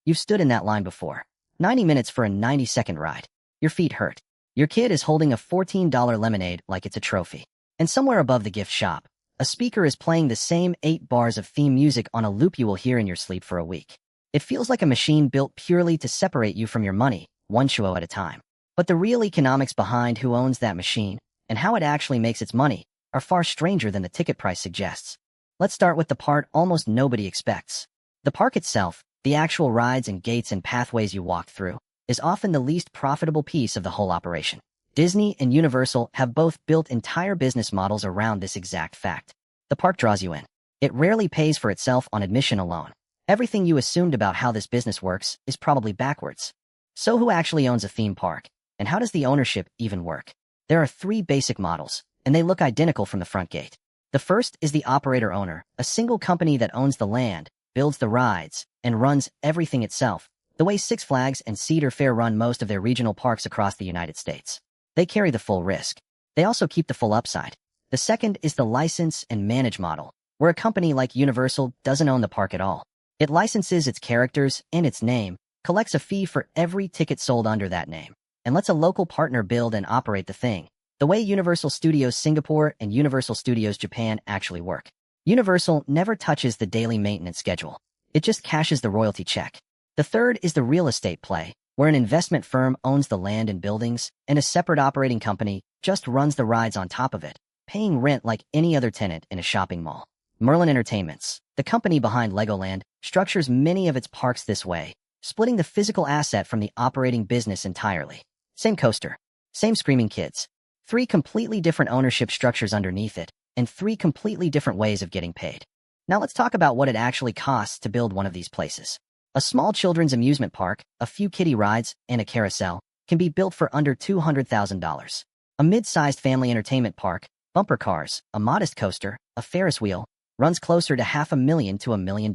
You've stood in that line before. 90 minutes for a 90-second ride. Your feet hurt. Your kid is holding a $14 lemonade like it's a trophy. And somewhere above the gift shop, a speaker is playing the same 8 bars of theme music on a loop you will hear in your sleep for a week. It feels like a machine built purely to separate you from your money, one show at a time. But the real economics behind who owns that machine and how it actually makes its money are far stranger than the ticket price suggests. Let's start with the part almost nobody expects. The park itself, the actual rides and gates and pathways you walk through, is often the least profitable piece of the whole operation. Disney and Universal have both built entire business models around this exact fact. The park draws you in. It rarely pays for itself on admission alone. Everything you assumed about how this business works is probably backwards. So who actually owns a theme park? And how does the ownership even work? There are 3 basic models, and they look identical from the front gate. The first is the operator-owner, a single company that owns the land, builds the rides, and runs everything itself, the way Six Flags and Cedar Fair run most of their regional parks across the United States. They carry the full risk. They also keep the full upside. The second is the license and manage model, where a company like Universal doesn't own the park at all. It licenses its characters and its name, collects a fee for every ticket sold under that name, and lets a local partner build and operate the thing, the way Universal Studios Singapore and Universal Studios Japan actually work. Universal never touches the daily maintenance schedule. It just cashes the royalty check. The third is the real estate play, where an investment firm owns the land and buildings, and a separate operating company just runs the rides on top of it, paying rent like any other tenant in a shopping mall. Merlin Entertainments, the company behind Legoland, structures many of its parks this way, splitting the physical asset from the operating business entirely. Same coaster, same screaming kids. 3 completely different ownership structures underneath it, and 3 completely different ways of getting paid. Now let's talk about what it actually costs to build one of these places. A small children's amusement park, a few kiddie rides, and a carousel can be built for under $200,000. A mid-sized family entertainment park, bumper cars, a modest coaster, a Ferris wheel, runs closer to $500,000 to $1 million.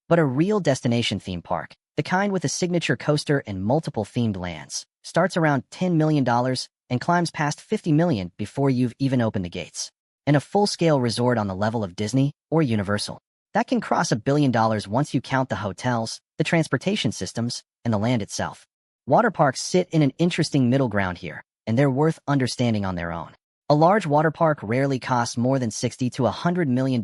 But a real destination theme park, the kind with a signature coaster and multiple themed lands, starts around $10 million and climbs past $50 million before you've even opened the gates. And a full-scale resort on the level of Disney or Universal, that can cross $1 billion once you count the hotels, the transportation systems, and the land itself. Water parks sit in an interesting middle ground here, and they're worth understanding on their own. A large water park rarely costs more than $60 to $100 million,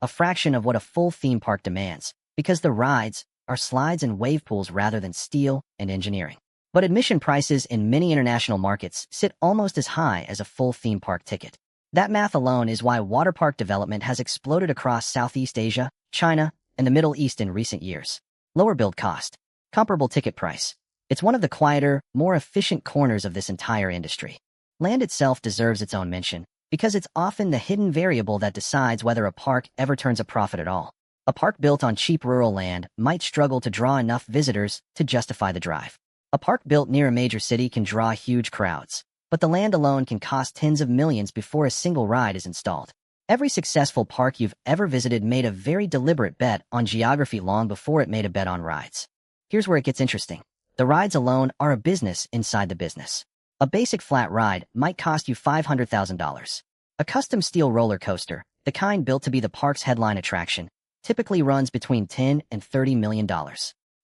a fraction of what a full theme park demands, because the rides are slides and wave pools rather than steel and engineering. But admission prices in many international markets sit almost as high as a full theme park ticket. That math alone is why water park development has exploded across Southeast Asia, China, and the Middle East in recent years. Lower build cost, comparable ticket price. It's one of the quieter, more efficient corners of this entire industry. Land itself deserves its own mention, because it's often the hidden variable that decides whether a park ever turns a profit at all. A park built on cheap rural land might struggle to draw enough visitors to justify the drive. A park built near a major city can draw huge crowds, but the land alone can cost tens of millions before a single ride is installed. Every successful park you've ever visited made a very deliberate bet on geography long before it made a bet on rides. Here's where it gets interesting. The rides alone are a business inside the business. A basic flat ride might cost you $500,000. A custom steel roller coaster, the kind built to be the park's headline attraction, typically runs between $10 and $30 million.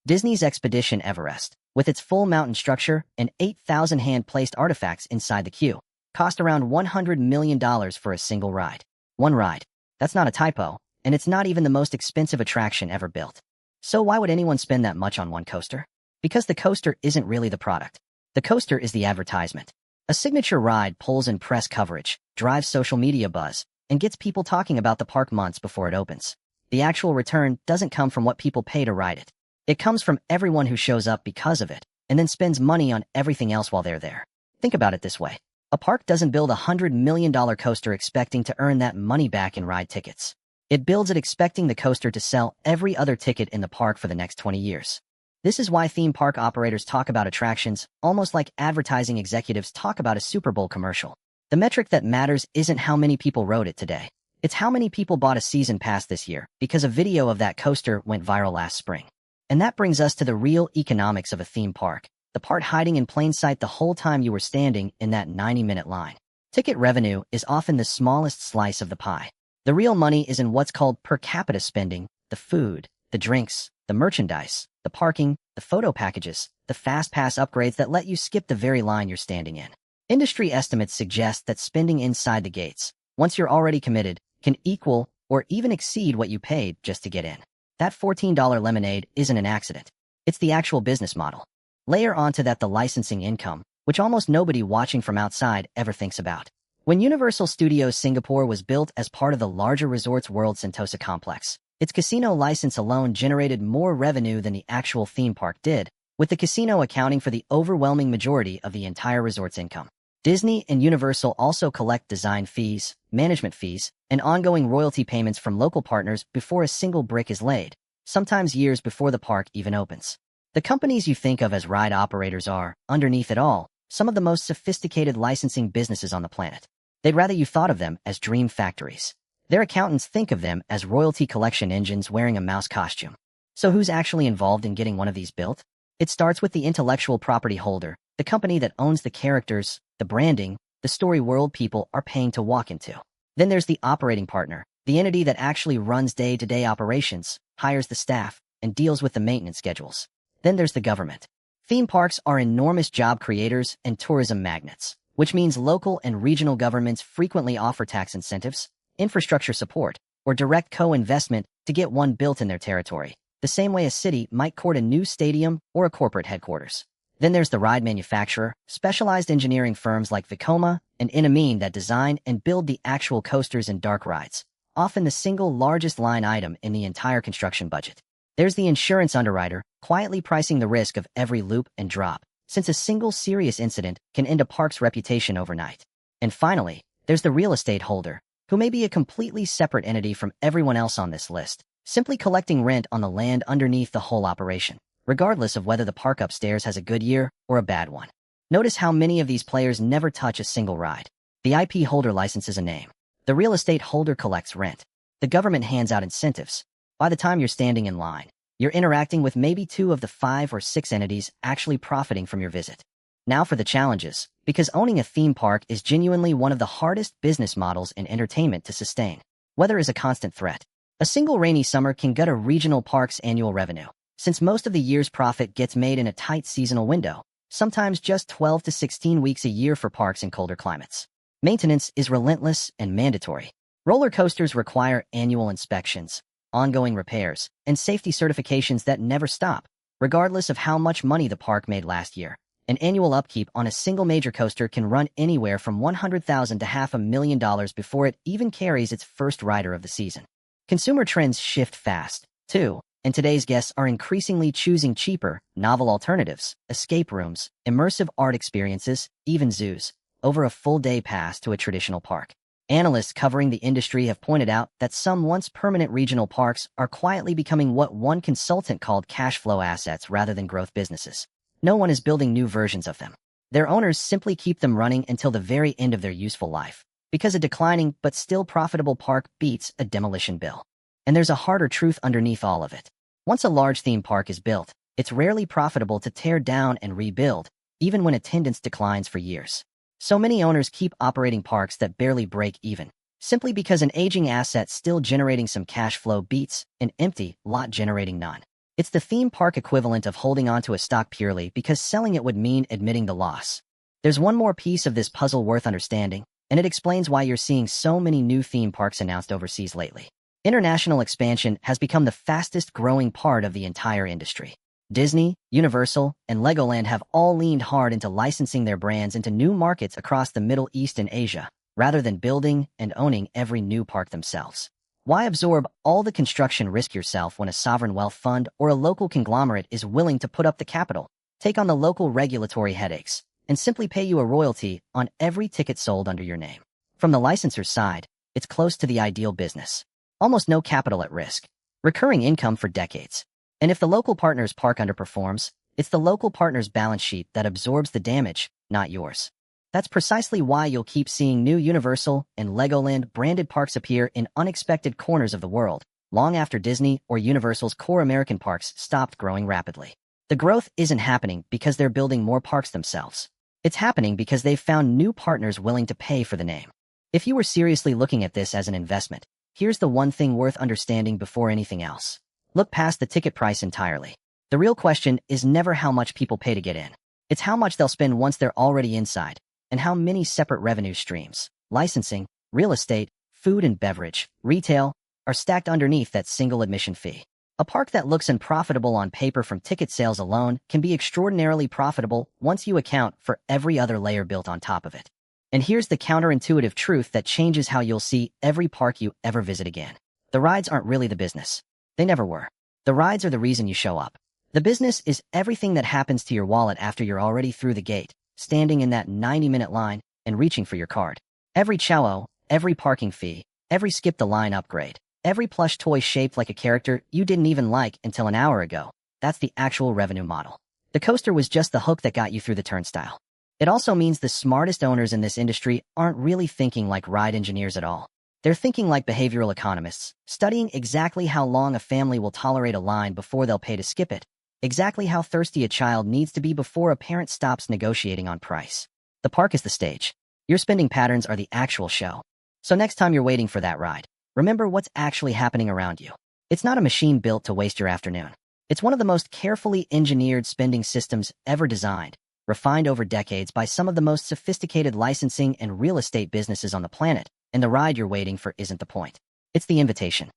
Disney's Expedition Everest, with its full mountain structure and 8,000 hand-placed artifacts inside the queue, cost around $100 million for a single ride. One ride. That's not a typo, and it's not even the most expensive attraction ever built. So why would anyone spend that much on one coaster? Because the coaster isn't really the product. The coaster is the advertisement. A signature ride pulls in press coverage, drives social media buzz, and gets people talking about the park months before it opens. The actual return doesn't come from what people pay to ride it. It comes from everyone who shows up because of it, and then spends money on everything else while they're there. Think about it this way. A park doesn't build a $100 million coaster expecting to earn that money back in ride tickets. It builds it expecting the coaster to sell every other ticket in the park for the next 20 years. This is why theme park operators talk about attractions almost like advertising executives talk about a Super Bowl commercial. The metric that matters isn't how many people rode it today. It's how many people bought a season pass this year because a video of that coaster went viral last spring. And that brings us to the real economics of a theme park, the part hiding in plain sight the whole time you were standing in that 90-minute line. Ticket revenue is often the smallest slice of the pie. The real money is in what's called per capita spending, the food, the The drinks, the merchandise, the parking, the photo packages, the fast pass upgrades that let you skip the very line you're standing in. Industry estimates suggest that spending inside the gates, once you're already committed, can equal or even exceed what you paid just to get in. That $14 lemonade isn't an accident. It's the actual business model. Layer onto that the licensing income, which almost nobody watching from outside ever thinks about. When Universal Studios Singapore was built as part of the larger Resorts World Sentosa complex, its casino license alone generated more revenue than the actual theme park did, with the casino accounting for the overwhelming majority of the entire resort's income. Disney and Universal also collect design fees, management fees, and ongoing royalty payments from local partners before a single brick is laid, sometimes years before the park even opens. The companies you think of as ride operators are, underneath it all, some of the most sophisticated licensing businesses on the planet. They'd rather you thought of them as dream factories. Their accountants think of them as royalty collection engines wearing a mouse costume. So who's actually involved in getting one of these built? It starts with the intellectual property holder, the company that owns the characters, the branding, the story world people are paying to walk into. Then there's the operating partner, the entity that actually runs day-to-day operations, hires the staff, and deals with the maintenance schedules. Then there's the government. Theme parks are enormous job creators and tourism magnets, which means local and regional governments frequently offer tax incentives, infrastructure support, or direct co-investment to get one built in their territory, the same way a city might court a new stadium or a corporate headquarters. Then there's the ride manufacturer, specialized engineering firms like Vekoma and Inamine that design and build the actual coasters and dark rides, often the single largest line item in the entire construction budget. There's the insurance underwriter, quietly pricing the risk of every loop and drop, since a single serious incident can end a park's reputation overnight. And finally, there's the real estate holder, who may be a completely separate entity from everyone else on this list, simply collecting rent on the land underneath the whole operation, regardless of whether the park upstairs has a good year or a bad one. Notice how many of these players never touch a single ride. The IP holder licenses a name. The real estate holder collects rent. The government hands out incentives. By the time you're standing in line, you're interacting with maybe 2 of the 5 or 6 entities actually profiting from your visit. Now for the challenges, because owning a theme park is genuinely one of the hardest business models in entertainment to sustain. Weather is a constant threat. A single rainy summer can gut a regional park's annual revenue, since most of the year's profit gets made in a tight seasonal window, sometimes just 12 to 16 weeks a year for parks in colder climates. Maintenance is relentless and mandatory. Roller coasters require annual inspections, ongoing repairs, and safety certifications that never stop, regardless of how much money the park made last year. An annual upkeep on a single major coaster can run anywhere from $100,000 to $500,000 before it even carries its first rider of the season. Consumer trends shift fast, too, and today's guests are increasingly choosing cheaper, novel alternatives, escape rooms, immersive art experiences, even zoos, over a full-day pass to a traditional park. Analysts covering the industry have pointed out that some once permanent regional parks are quietly becoming what one consultant called cash flow assets rather than growth businesses. No one is building new versions of them. Their owners simply keep them running until the very end of their useful life, because a declining but still profitable park beats a demolition bill. And there's a harder truth underneath all of it. Once a large theme park is built, it's rarely profitable to tear down and rebuild, even when attendance declines for years. So many owners keep operating parks that barely break even, simply because an aging asset still generating some cash flow beats an empty lot generating none. It's the theme park equivalent of holding onto a stock purely because selling it would mean admitting the loss. There's one more piece of this puzzle worth understanding, and it explains why you're seeing so many new theme parks announced overseas lately. International expansion has become the fastest growing part of the entire industry. Disney, Universal, and Legoland have all leaned hard into licensing their brands into new markets across the Middle East and Asia, rather than building and owning every new park themselves. Why absorb all the construction risk yourself when a sovereign wealth fund or a local conglomerate is willing to put up the capital, take on the local regulatory headaches, and simply pay you a royalty on every ticket sold under your name? From the licensor's side, it's close to the ideal business. Almost no capital at risk. Recurring income for decades. And if the local partner's park underperforms, it's the local partner's balance sheet that absorbs the damage, not yours. That's precisely why you'll keep seeing new Universal and Legoland branded parks appear in unexpected corners of the world, long after Disney or Universal's core American parks stopped growing rapidly. The growth isn't happening because they're building more parks themselves. It's happening because they've found new partners willing to pay for the name. If you were seriously looking at this as an investment, here's the one thing worth understanding before anything else. Look past the ticket price entirely. The real question is never how much people pay to get in. It's how much they'll spend once they're already inside, and how many separate revenue streams, licensing, real estate, food and beverage, retail, are stacked underneath that single admission fee. A park that looks unprofitable on paper from ticket sales alone can be extraordinarily profitable once you account for every other layer built on top of it. And here's the counterintuitive truth that changes how you'll see every park you ever visit again. The rides aren't really the business. They never were. The rides are the reason you show up. The business is everything that happens to your wallet after you're already through the gate, standing in that 90-minute line and reaching for your card. Every chow, every parking fee, every skip-the-line upgrade, every plush toy shaped like a character you didn't even like until an hour ago. That's the actual revenue model. The coaster was just the hook that got you through the turnstile. It also means the smartest owners in this industry aren't really thinking like ride engineers at all. They're thinking like behavioral economists, studying exactly how long a family will tolerate a line before they'll pay to skip it, exactly how thirsty a child needs to be before a parent stops negotiating on price. The park is the stage. Your spending patterns are the actual show. So next time you're waiting for that ride, remember what's actually happening around you. It's not a machine built to waste your afternoon. It's one of the most carefully engineered spending systems ever designed, refined over decades by some of the most sophisticated licensing and real estate businesses on the planet, and the ride you're waiting for isn't the point. It's the invitation.